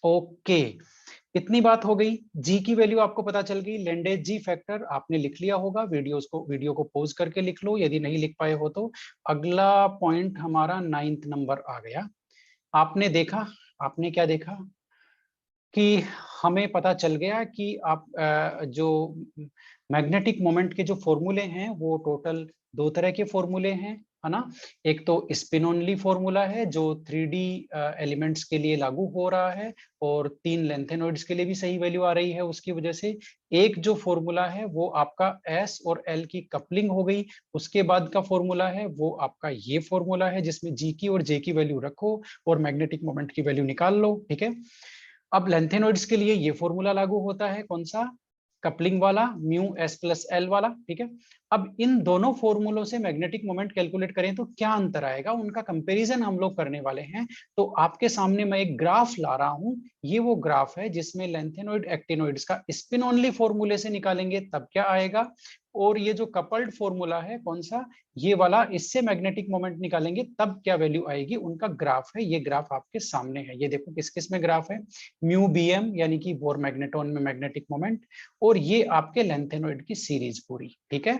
ओके, इतनी बात हो गई, जी की वैल्यू आपको पता चल गई, लेंडेज जी फैक्टर आपने लिख लिया होगा, वीडियो को पॉज करके लिख लो यदि नहीं लिख पाए हो तो। अगला पॉइंट हमारा 9th नंबर आ गया। आपने देखा, आपने क्या देखा कि हमें पता चल गया कि आप जो मैग्नेटिक मोमेंट के जो फॉर्मूले हैं वो टोटल 2 तरह के फॉर्मूले हैं, है ना। एक तो स्पिन ओनली फॉर्मूला है जो 3D एलिमेंट्स के लिए लागू हो रहा है, और 3 लेंथेनॉइड्स के लिए भी सही वैल्यू आ रही है उसकी वजह से। एक जो फॉर्मूला है वो आपका एस और एल की कपलिंग हो गई, उसके बाद का फॉर्मूला है वो आपका ये फॉर्मूला है, जिसमें जी की और जे की वैल्यू रखो और मैग्नेटिक मोमेंट की वैल्यू निकाल लो, ठीक है। अब लेंथेनॉइड्स के लिए ये फॉर्मूला लागू होता है, कौन सा, कपलिंग वाला, म्यू एस प्लस एल वाला, ठीक है। अब इन दोनों फॉर्मूलों से मैग्नेटिक मोमेंट कैलकुलेट करें तो क्या अंतर आएगा, उनका कंपैरिजन हम लोग करने वाले हैं। तो आपके सामने मैं एक ग्राफ ला रहा हूं, ये वो ग्राफ है जिसमें लेंथेनॉइड एक्टिनॉइड्स का स्पिन ओनली फॉर्मूले से निकालेंगे तब क्या आएगा, और ये जो कपल्ड फॉर्मूला है कौन सा, ये वाला, इससे मैग्नेटिक मोमेंट निकालेंगे तब क्या वैल्यू आएगी, उनका ग्राफ है, ये ग्राफ आपके सामने है। ये देखो किस किस में ग्राफ है, म्यू बीएम यानी कि बोर मैग्नेटोन में मैग्नेटिक मोमेंट, और ये आपके लेंथेनॉइड की सीरीज पूरी। ठीक है,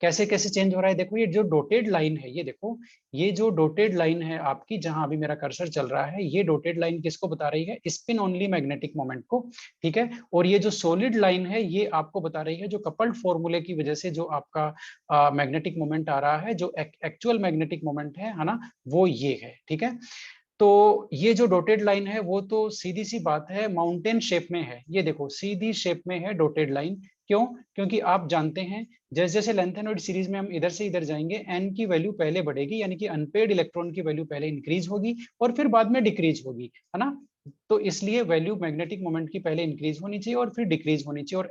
कैसे कैसे चेंज हो रहा है, देखो ये जो डॉटेड लाइन है, ये देखो ये जो डॉटेड लाइन है आपकी, जहां अभी मेरा कर्सर चल रहा है, ये डॉटेड लाइन किसको बता रही है, स्पिन ओनली मैग्नेटिक मोमेंट को। ठीक है, और ये जो सॉलिड लाइन है ये आपको बता रही है जो कपल्ड फॉर्मूले की वजह से जो आपका मैग्नेटिक मोमेंट आ रहा है, जो एक्चुअल मैग्नेटिक मोमेंट है ना, वो ये है। ठीक है, तो ये जो डॉटेड लाइन है वो तो सीधी सी बात है माउंटेन शेप में है, ये देखो सीधी शेप में है डॉटेड लाइन। क्यों, क्योंकि आप जानते हैं जैसे जैसे लेंथेनॉइड सीरीज में हम इधर से इधर जाएंगे, एन की वैल्यू पहले बढ़ेगी, यानी कि अनपेड इलेक्ट्रॉन की वैल्यू पहले इंक्रीज होगी और फिर बाद में डिक्रीज होगी, है ना। तो इसलिए वैल्यू मैग्नेटिक मोमेंट की पहले इंक्रीज होनी चाहिए और फिर डिक्रीज होनी चाहिए, और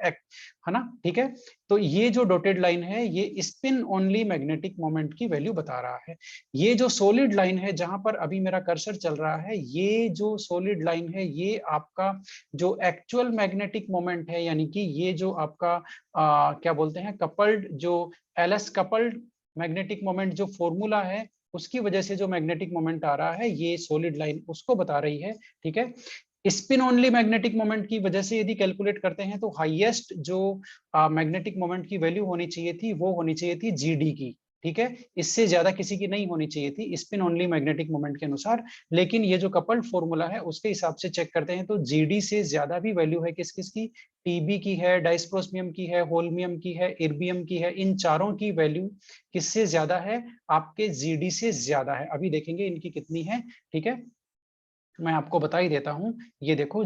है ना। ठीक है, तो ये जो डॉटेड लाइन है ये स्पिन ओनली मैग्नेटिक मोमेंट की वैल्यू बता रहा है। ये जो सॉलिड लाइन है जहां पर अभी मेरा कर्सर चल रहा है, ये जो सॉलिड लाइन है ये आपका जो एक्चुअल मैग्नेटिक मोमेंट है, यानी कि ये जो आपका क्या बोलते हैं कपल्ड, जो एलएस कपल्ड मैग्नेटिक मोमेंट जो फॉर्मूला है, उसकी वजह से जो मैग्नेटिक मोमेंट आ रहा है, ये सॉलिड लाइन उसको बता रही है। ठीक है, स्पिन ओनली मैग्नेटिक मोमेंट की वजह से यदि कैलकुलेट करते हैं तो हाईएस्ट जो मैग्नेटिक मोमेंट की वैल्यू होनी चाहिए थी वो होनी चाहिए थी जीडी की। ठीक है, इससे ज्यादा किसी की नहीं होनी चाहिए थी स्पिन ओनली मैग्नेटिक मोमेंट के अनुसार। लेकिन ये जो कपल्ड फॉर्मूला है उसके हिसाब से चेक करते हैं तो जीडी से ज्यादा भी वैल्यू है किस किस की, टीबी की है, डाइस्प्रोस्मियम की है, होल्मियम की है, इर्बियम की है, इन चारों की वैल्यू किससे ज्यादा है, आपके जीडी से ज्यादा है। अभी देखेंगे इनकी कितनी है। ठीक है, मैं आपको बता ही देता हूं, ये देखो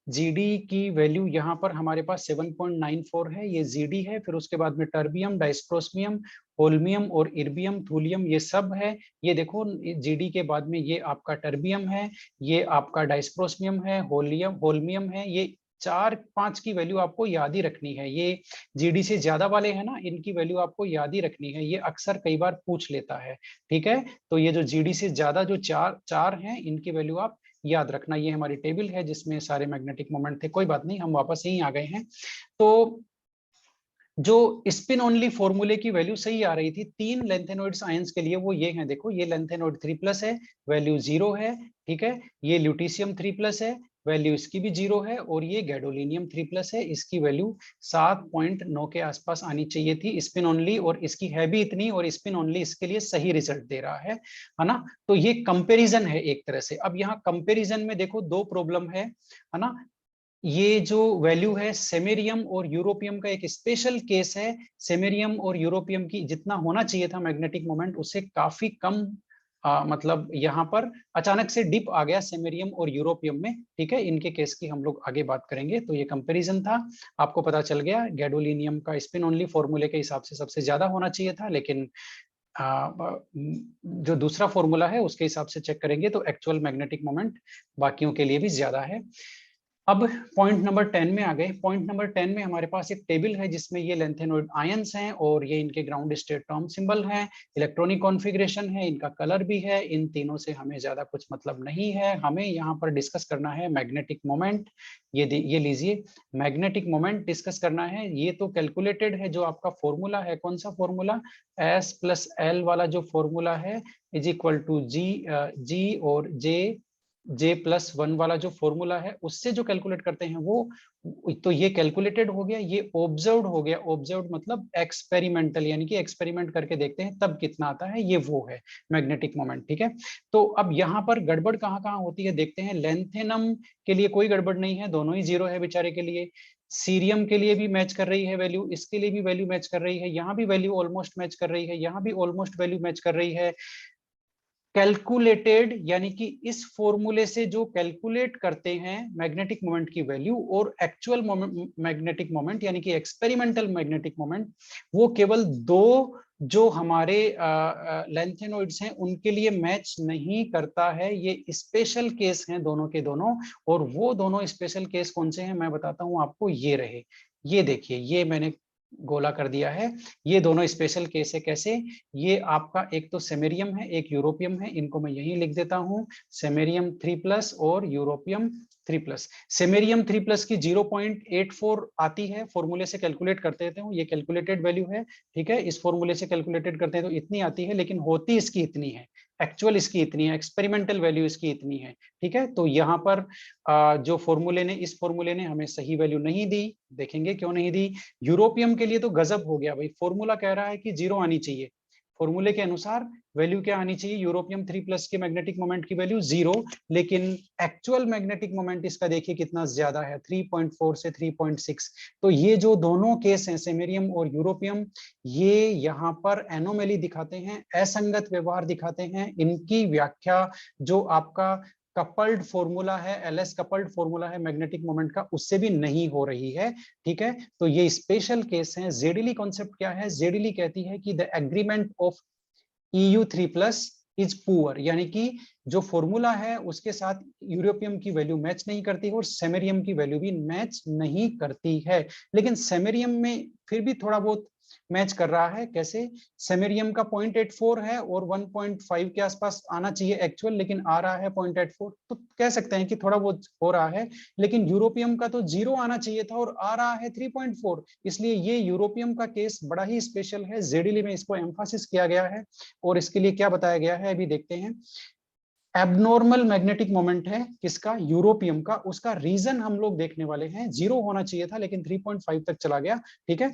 जीडी की वैल्यू यहाँ पर हमारे पास 7.94 है, ये जीडी है। फिर उसके बाद में टर्बियम, डाइस्प्रोस्मियम, होल्मियम और इर्बियम, थूलियम, ये सब है। ये देखो जीडी के बाद में ये आपका टर्बियम है, ये आपका डाइस्प्रोस्मियम है, होल्मियम है। ये 4-5 की वैल्यू आपको याद ही रखनी है। ये जीडी से ज्यादा वाले हैं ना, इनकी वैल्यू आपको याद ही रखनी है, ये अक्सर कई बार पूछ लेता है। ठीक है, तो ये जो जीडी से ज्यादा जो चार हैं, इनकी वैल्यू आप याद रखना। ये हमारी टेबल है जिसमें सारे मैग्नेटिक मोमेंट थे। कोई बात नहीं, हम वापस यहीं आ गए हैं। तो जो स्पिन ओनली फॉर्मूले की वैल्यू सही आ रही थी 3 लेंथेनॉइड्स आयंस के लिए, वो ये हैं, देखो ये लेंथेनॉइड 3+ है, वैल्यू 0 है। ठीक है, ये ल्यूटीशियम 3+ है, वैल्यू इसकी भी 0 है, और ये गैडोलिनियम 3+ है, इसकी वैल्यू 7.9 के आसपास आनी चाहिए थी स्पिन ओनली, और इसकी है भी इतनी, और स्पिन ओनली इसके लिए सही रिजल्ट दे रहा है ना। तो ये कंपैरिजन है एक तरह से। अब यहाँ कंपैरिजन में देखो दो प्रॉब्लम है ना। ये जो वैल्यू है सेमेरियम और यूरोपियम का एक स्पेशल केस है। सेमेरियम और यूरोपियम की जितना होना चाहिए था मैग्नेटिक मोमेंट उससे काफी कम, मतलब यहाँ पर अचानक से डिप आ गया सेमेरियम और यूरोपियम में। ठीक है, इनके केस की हम लोग आगे बात करेंगे। तो ये कंपैरिजन था, आपको पता चल गया गैडोलिनियम का स्पिन ओनली फॉर्मूले के हिसाब से सबसे ज्यादा होना चाहिए था, लेकिन जो दूसरा फॉर्मूला है उसके हिसाब से चेक करेंगे तो एक्चुअल मैग्नेटिक मोमेंट बाकियों के लिए भी ज्यादा है। अब पॉइंट नंबर 10 में आ गए। पॉइंट नंबर 10 में हमारे पास एक टेबल है जिसमें ये लेंथेनॉइड आयंस हैं और ये इनके ग्राउंड स्टेट टर्म सिंबल हैं, इलेक्ट्रॉनिक कॉन्फ़िगरेशन है, इनका कलर भी है। इन तीनों से हमें ज्यादा कुछ मतलब नहीं है, हमें यहाँ पर डिस्कस करना है मैग्नेटिक मोमेंट। ये लीजिए, मैग्नेटिक मोमेंट डिस्कस करना है। ये तो कैलकुलेटेड है, जो आपका फॉर्मूला है, कौन सा फॉर्मूला, S+L वाला जो फॉर्मूला है, इज इक्वल टू जी और J+1 वाला जो फॉर्मूला है, उससे जो कैलकुलेट करते हैं वो, तो ये कैलकुलेटेड हो गया, ये ऑब्जर्व्ड हो गया। ऑब्जर्व्ड मतलब एक्सपेरिमेंटल, यानी कि एक्सपेरिमेंट करके देखते हैं तब कितना आता है, ये वो है मैग्नेटिक मोमेंट। ठीक है, तो अब यहाँ पर गड़बड़ कहाँ कहाँ होती है देखते हैं। लेंथेनम के लिए कोई गड़बड़ नहीं है, दोनों ही 0 है बेचारे के लिए। सीरियम के लिए भी मैच कर रही है वैल्यू, इसके लिए भी वैल्यू मैच कर रही है, यहाँ भी वैल्यू ऑलमोस्ट मैच कर रही है, यहाँ भी ऑलमोस्ट वैल्यू मैच कर रही है। कैलकुलेटेड यानी कि इस फॉर्मूले से जो कैलकुलेट करते हैं मैग्नेटिक मोमेंट की वैल्यू, और एक्चुअल मैग्नेटिक मोमेंट यानी कि एक्सपेरिमेंटल मैग्नेटिक मोमेंट, वो केवल दो जो हमारे लेंथेनॉइड्स हैं उनके लिए मैच नहीं करता है। ये स्पेशल केस हैं दोनों के दोनों, और वो दोनों स्पेशल केस कौन से हैं मैं बताता हूं आपको। ये रहे, ये देखिए, ये मैंने गोला कर दिया है। ये दोनों स्पेशल केस है, कैसे, ये आपका एक तो सेमेरियम है, एक यूरोपियम है, इनको मैं यही लिख देता हूं, सेमेरियम 3+ और यूरोपियम 3+। सेमेरियम 3+ की 0.84 आती है, फॉर्मूले से कैलकुलेट करते थे, ये कैलकुलेटेड वैल्यू है, ठीक है, इस फॉर्मूले से कैलकुलेटेड करते हैं तो इतनी आती है, लेकिन होती इसकी इतनी है, एक्चुअल इसकी इतनी है, एक्सपेरिमेंटल वैल्यू इसकी इतनी है, ठीक है। तो यहाँ पर जो इस फॉर्मूले ने हमें सही वैल्यू नहीं दी, देखेंगे क्यों नहीं दी। यूरोपियम के लिए तो गजब हो गया भाई, फॉर्मूला कह रहा है कि 0 आनी चाहिए, फॉर्मूले के अनुसार वैल्यू क्या आनी चाहिए, यूरोपियम 3+ के मैग्नेटिक मोमेंट की वैल्यू 0, लेकिन एक्चुअल मैग्नेटिक मोमेंट इसका देखिए कितना ज्यादा है, 3.4 से 3.6। तो ये जो दोनों केस हैं, सेमेरियम और यूरोपियम, ये यहाँ पर एनोमेली दिखाते हैं, असंगत व्यवहार दिखाते हैं। इनकी व्याख्या जो आपका कपल्ड फॉर्मूला है, एलएस कपल्ड फॉर्मूला है मैग्नेटिक मोमेंट का, उससे भी नहीं हो रही है, ठीक है। तो ये स्पेशल केस है। जेडिली कॉन्सेप्ट क्या है, जेडिली कहती है कि the agreement of EU3+ is poor, यानी कि जो फॉर्मूला है उसके साथ यूरोपियम की वैल्यू मैच नहीं करती है और सेमेरियम की वैल्यू भी मैच नहीं करती है। लेकिन सेमेरियम में फिर भी थोड़ा बहुत मैच कर रहा है। कैसे, सेमेरियम का 0.84 है और 1.5 के आसपास आना चाहिए एक्चुअल, लेकिन आ रहा है 0.84, तो कह सकते हैं कि थोड़ा बहुत हो रहा है। लेकिन यूरोपियम का तो 0 आना चाहिए था और आ रहा है 3.4, इसलिए ये यूरोपियम का केस बड़ा ही स्पेशल है। जेडीली में इसको एम्फासिस किया गया है और इसके लिए क्या बताया गया है अभी देखते हैं। एबनॉर्मल मैग्नेटिक मोमेंट है किसका, यूरोपियम का, उसका रीजन हम लोग देखने वाले हैं। 0 होना चाहिए था लेकिन 3.5 तक चला गया, ठीक है,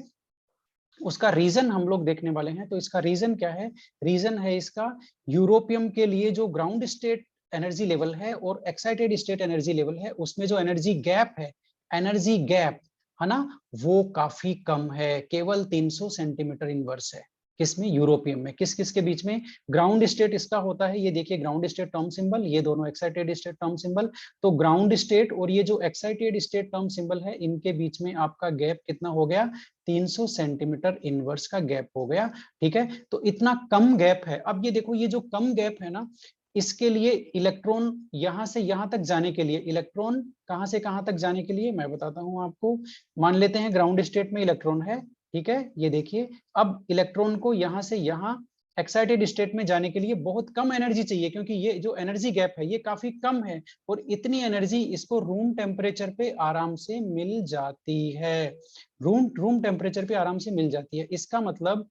उसका रीजन हम लोग देखने वाले हैं। तो इसका रीजन क्या है, रीजन है इसका यूरोपियम के लिए जो ग्राउंड स्टेट एनर्जी लेवल है और एक्साइटेड स्टेट एनर्जी लेवल है, उसमें जो एनर्जी गैप है, एनर्जी गैप है ना, वो काफी कम है, केवल 300 सेंटीमीटर इनवर्स है। किसमें, यूरोपियम में। किस किस के बीच में, ग्राउंड स्टेट इसका होता है, ये देखिए ग्राउंड स्टेट टर्म सिंबल, ये दोनों एक्साइटेड स्टेट टर्म सिंबल। तो ग्राउंड स्टेट और ये जो एक्साइटेड स्टेट टर्म सिंबल है, इनके बीच में आपका गैप कितना हो गया, 300 सेंटीमीटर इनवर्स का गैप हो गया, ठीक है। तो इतना कम गैप है। अब ये देखो, ये जो कम गैप है ना, इसके लिए इलेक्ट्रॉन यहां से यहां तक जाने के लिए, इलेक्ट्रॉन कहां से कहां तक जाने के लिए मैं बताता हूं आपको। मान लेते हैं ग्राउंड स्टेट में इलेक्ट्रॉन है, ठीक है, ये देखिए। अब इलेक्ट्रॉन को यहां से यहां एक्साइटेड स्टेट में जाने के लिए बहुत कम एनर्जी चाहिए, क्योंकि ये जो एनर्जी गैप है ये काफी कम है, और इतनी एनर्जी इसको रूम टेम्परेचर पे आराम से मिल जाती है, रूम टेम्परेचर पे आराम से मिल जाती है। इसका मतलब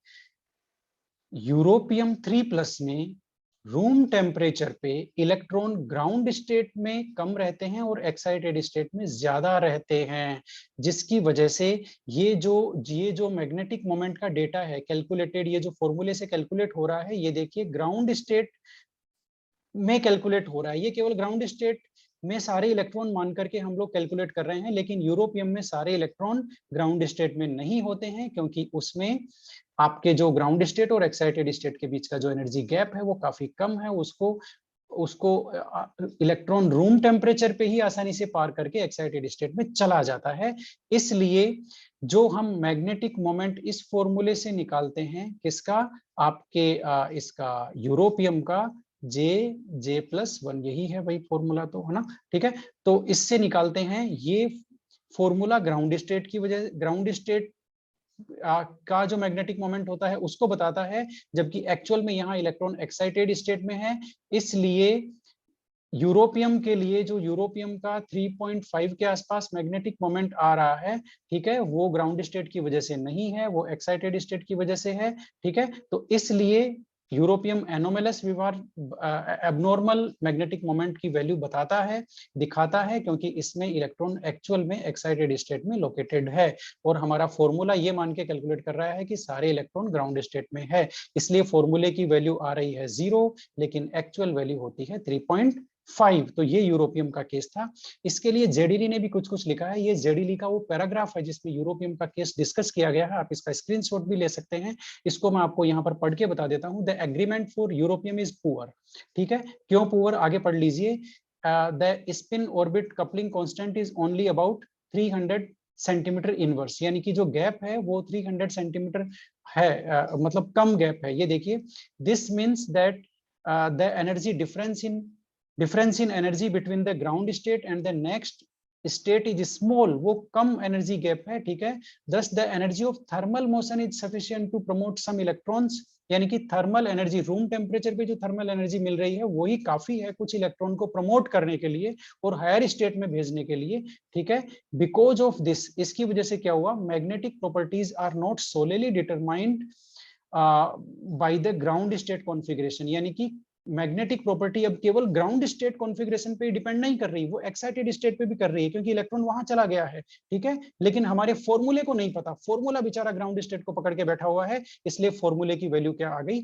यूरोपियम 3+ में रूम टेम्परेचर पे इलेक्ट्रॉन ग्राउंड स्टेट में कम रहते हैं और एक्साइटेड स्टेट में ज्यादा रहते हैं, जिसकी वजह से ये जो मैग्नेटिक मोमेंट का डेटा है कैलकुलेटेड, ये जो फॉर्मूले से कैलकुलेट हो रहा है, ये देखिए ग्राउंड स्टेट में कैलकुलेट हो रहा है। ये केवल ग्राउंड स्टेट में सारे इलेक्ट्रॉन मान करके हम लोग कैलकुलेट कर रहे हैं, लेकिन यूरोपियम में सारे इलेक्ट्रॉन ग्राउंड स्टेट में नहीं होते हैं, क्योंकि उसमें आपके जो ग्राउंड स्टेट और एक्साइटेड स्टेट के बीच का जो एनर्जी गैप है वो काफी कम है। उसको इलेक्ट्रॉन रूम टेम्परेचर पे ही आसानी से पार करके एक्साइटेड स्टेट में चला जाता है। इसलिए जो हम मैग्नेटिक मोमेंट इस फॉर्मूले से निकालते हैं, किसका, आपके इसका यूरोपियम का, J+1, यही है भाई फॉर्मूला, तो है ना, ठीक है। तो इससे निकालते हैं, ये फॉर्मूला ग्राउंड स्टेट की वजह, ग्राउंड स्टेट का जो मैग्नेटिक मोमेंट होता है उसको बताता है, जबकि एक्चुअल में यहाँ इलेक्ट्रॉन एक्साइटेड स्टेट में है। इसलिए यूरोपियम के लिए जो यूरोपियम का 3.5 के आसपास मैग्नेटिक मोमेंट आ रहा है, ठीक है, वो ग्राउंड स्टेट की वजह से नहीं है, वो एक्साइटेड स्टेट की वजह से है, ठीक है। तो इसलिए यूरोपियम एनोमेलस व्यवहार, एबनॉर्मल मैग्नेटिक मोमेंट की वैल्यू बताता है, दिखाता है, क्योंकि इसमें इलेक्ट्रॉन एक्चुअल में एक्साइटेड स्टेट में लोकेटेड है, और हमारा फॉर्मूला ये मान के कैलकुलेट कर रहा है कि सारे इलेक्ट्रॉन ग्राउंड स्टेट में है। इसलिए फॉर्मूले की वैल्यू आ रही है 0, लेकिन एक्चुअल वैल्यू होती है 3.5। तो ये यूरोपियम का केस था। इसके लिए जेडीली ने भी कुछ कुछ लिखा है। ये जेडीली का वो पैराग्राफ है जिसमें यूरोपियम का केस डिस्कस किया गया है, आप इसका स्क्रीनशॉट भी ले सकते हैं। इसको मैं आपको यहाँ पर पढ़ के बता देता हूँ। The agreement for europium is poor, ठीक है, क्यों पुअर, आगे पढ़ लीजिए। The spin orbit coupling constant is only about 300 centimetre inverse, यानी कि जो गैप है वो 300 सेंटीमीटर है, मतलब कम गैप है। ये देखिए, this means that the energy difference in energy between the ground state and the next state is small, वो कम एनर्जी गैप है, ठीक है। thus the energy of thermal motion is sufficient to promote some electrons यानी कि thermal energy, room temperature पे जो thermal energy मिल रही है वही काफी है कुछ इलेक्ट्रॉन को प्रमोट करने के लिए और हायर स्टेट में भेजने के लिए, ठीक है। बिकॉज ऑफ दिस, इसकी वजह से क्या हुआ, magnetic properties are not solely determined by the ground state configuration, यानी कि मैग्नेटिक प्रॉपर्टी अब केवल ग्राउंड स्टेट कॉन्फ़िगरेशन पे डिपेंड नहीं कर रही, वो एक्साइटेड स्टेट पे भी कर रही है, क्योंकि इलेक्ट्रॉन वहां चला गया है, ठीक है। लेकिन हमारे फॉर्मूले को नहीं पता, फॉर्मूला बेचारा ग्राउंड स्टेट को पकड़ के बैठा हुआ है, इसलिए फॉर्मूले की वैल्यू क्या आ गई,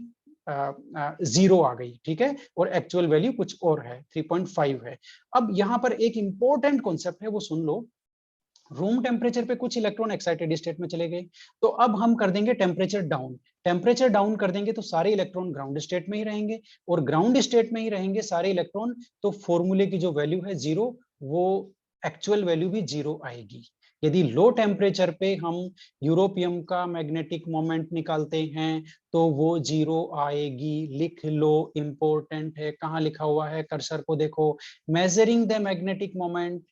0 आ गई, ठीक है। और एक्चुअल वैल्यू कुछ और है, 3.5 है। अब यहाँ पर एक इंपॉर्टेंट कॉन्सेप्ट है, वो सुन लो। रूम टेम्परेचर पे कुछ इलेक्ट्रॉन एक्साइटेड स्टेट में चले गए, तो अब हम कर देंगे टेम्परेचर डाउन। टेम्परेचर डाउन कर देंगे तो सारे इलेक्ट्रॉन ग्राउंड स्टेट में ही रहेंगे, और ग्राउंड स्टेट में ही रहेंगे सारे इलेक्ट्रॉन, तो फॉर्मूले की जो वैल्यू है 0, वो एक्चुअल वैल्यू भी 0 आएगी। यदि लो टेम्परेचर पे हम यूरोपियम का मैग्नेटिक मोमेंट निकालते हैं तो वो 0 आएगी। लिख लो, इंपॉर्टेंट है। कहाँ लिखा हुआ है, कर्सर को देखो। Measuring the magnetic moment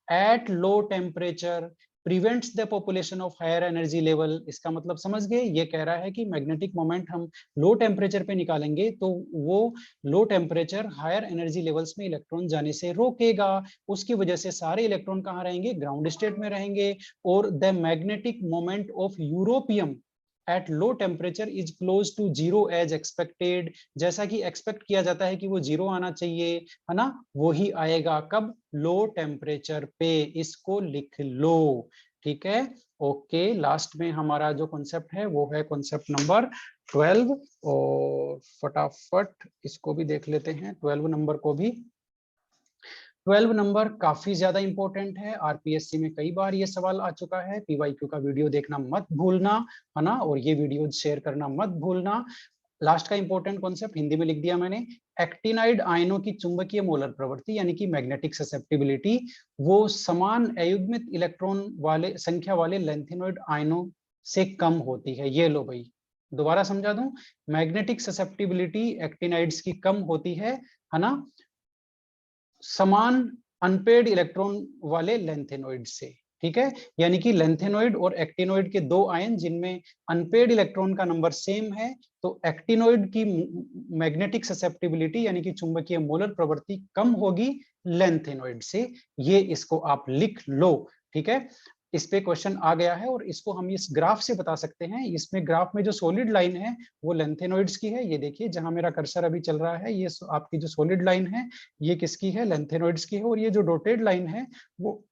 at low temperature prevents the population of higher energy level। इसका मतलब समझ गए, ये कह रहा है कि मैग्नेटिक मोमेंट हम लो टेम्परेचर पे निकालेंगे तो वो low temperature higher energy levels में इलेक्ट्रॉन जाने से रोकेगा। उसकी वजह से सारे इलेक्ट्रॉन कहाँ रहेंगे, ग्राउंड स्टेट में रहेंगे। और the magnetic moment of europium at low temperature is close to 0 as expected। जैसा कि एक्सपेक्ट किया जाता है कि वो 0 आना चाहिए, है ना, वो ही आएगा कब, लो टेम्परेचर पे। इसको लिख लो, ठीक है। ओके, लास्ट में हमारा जो कॉन्सेप्ट है वो है कॉन्सेप्ट नंबर 12, और फटाफट इसको भी देख लेते हैं, 12 नंबर को भी। 12 नंबर काफी ज्यादा इंपॉर्टेंट है, आरपीएससी में कई बार ये सवाल आ चुका है। पीवाईक्यू का वीडियो देखना मत भूलना, है ना, और ये वीडियो शेयर करना मत भूलना। लास्ट का इंपॉर्टेंट कॉन्सेप्ट हिंदी में लिख दिया मैंने। एक्टिनाइड आयनों की चुंबकीय मोलर प्रवृत्ति यानी कि मैग्नेटिक ससेप्टिबिलिटी, वो समान अयुग्मित इलेक्ट्रॉन वाले संख्या वाले लेंथेनॉइड आयनों से कम होती है। ये लो भाई, दोबारा समझा दूं, मैग्नेटिक ससेप्टिबिलिटी एक्टिनाइड्स की कम होती है ना, समान अनपेड इलेक्ट्रॉन वाले लेंथेनॉइड से, ठीक है। यानी कि लेंथेनॉइड और एक्टिनॉइड के दो आयन जिनमें अनपेड इलेक्ट्रॉन का नंबर सेम है, तो एक्टिनॉइड की मैग्नेटिक ससेप्टिबिलिटी यानी कि चुंबकीय मोलर प्रवृत्ति कम होगी लेंथेनॉइड से। ये इसको आप लिख लो, ठीक है। इस पे क्वेश्चन आ गया है, और इसको हम इस ग्राफ से बता सकते हैं। इसमें ग्राफ में जो सॉलिड लाइन है वो लेंथेनॉइड्स की है। ये देखिए, जहां मेरा कर्सर अभी चल रहा है, ये आपकी जो सॉलिड लाइन है ये किसकी है, लेंथेनॉइड्स की है। और ये जो डॉटेड लाइन है वो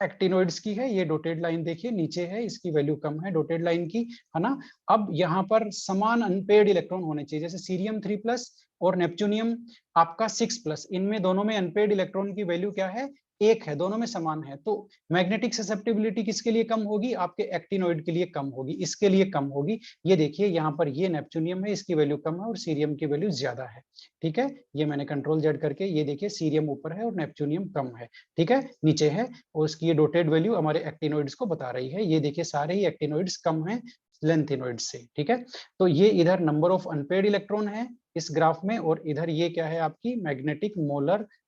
एक्टिनॉइड्स की है। ये डॉटेड लाइन देखिए नीचे है, इसकी वैल्यू कम है डॉटेड लाइन की, है ना। अब यहाँ पर समान अनपेड इलेक्ट्रॉन होने चाहिए, जैसे सीरियम 3+ और नेपच्यूनियम आपका 6+, इनमें दोनों में अनपेड इलेक्ट्रॉन की वैल्यू क्या है, 1 है, दोनों में समान है। तो मैग्नेटिक ससेप्टिबिलिटी किसके लिए कम होगी, आपके एक्टिनॉइड के लिए कम होगी, इसके लिए कम होगी। ये देखिए यहाँ पर ये नेपच्यूनियम है, इसकी वैल्यू कम है और सीरियम की वैल्यू ज्यादा है, ठीक है। ये मैंने कंट्रोल जेड करके, ये देखिए सीरियम ऊपर है और नेपच्यूनियम कम है, ठीक है, नीचे है। और उसकी ये डॉटेड वैल्यू हमारे एक्टिनॉइड्स को बता रही है। ये देखिए सारे ही एक्टिनॉइड्स कम हैं लेंथेनॉइड्स से, ठीक है। तो ये इधर नंबर ऑफ अनपेड इलेक्ट्रॉन है इस ग्राफ में, और इधर ये क्या है, आपकी मैग्नेटिक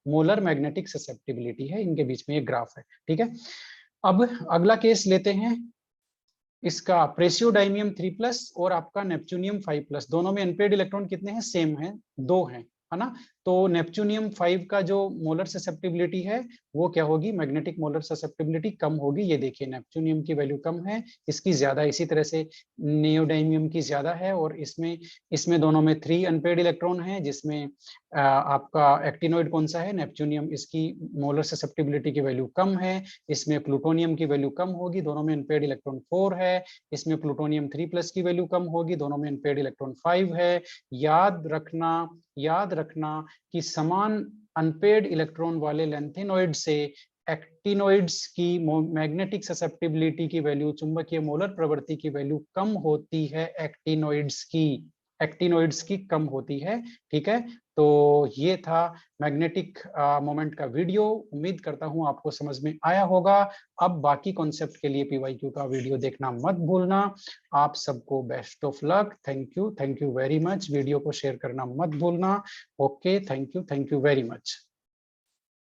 मोलर मैग्नेटिक ससेप्टिबिलिटी है। इनके बीच में ये ग्राफ है, ठीक है। अब अगला केस लेते हैं, इसका प्रेसियोडाइमियम 3+ और आपका नेपच्यूनियम 5+, दोनों में अनपेड इलेक्ट्रॉन कितने हैं, सेम है, 2 हैं, है ना। तो नेपच्यूनियम 5 का जो मोलर ससेप्टिबिलिटी है वो क्या होगी, मैग्नेटिक मोलर ससेप्टिबिलिटी कम होगी। ये देखिए नेपच्यूनियम की वैल्यू कम है, इसकी ज्यादा। इसी तरह से नियोडाइमियम की ज्यादा है, और इसमें दोनों में 3 अनपेड इलेक्ट्रॉन है, जिसमें आपका एक्टिनॉइड कौन सा है, नेपच्यूनियम, इसकी मोलर ससेप्टिबिलिटी की वैल्यू कम है। इसमें प्लूटोनियम की वैल्यू कम होगी, दोनों में अनपेड इलेक्ट्रॉन 4 है। इसमें प्लूटोनियम 3+ की वैल्यू कम होगी, दोनों में अनपेड इलेक्ट्रॉन 5 है। याद रखना कि समान अनपेड इलेक्ट्रॉन वाले लेंथेनॉइड से एक्टिनॉइड्स की मैग्नेटिक ससेप्टिबिलिटी की वैल्यू, चुंबकीय मोलर प्रवृत्ति की वैल्यू कम होती है, एक्टिनॉइड्स की कम होती है, ठीक है। तो ये था मैग्नेटिक मोमेंट का वीडियो। उम्मीद करता हूं आपको समझ में आया होगा। अब बाकी कॉन्सेप्ट के लिए पीवाईक्यू का वीडियो देखना मत भूलना। आप सबको best of luck. Thank you very much. Video को शेयर करना मत भूलना। Okay, thank you very much.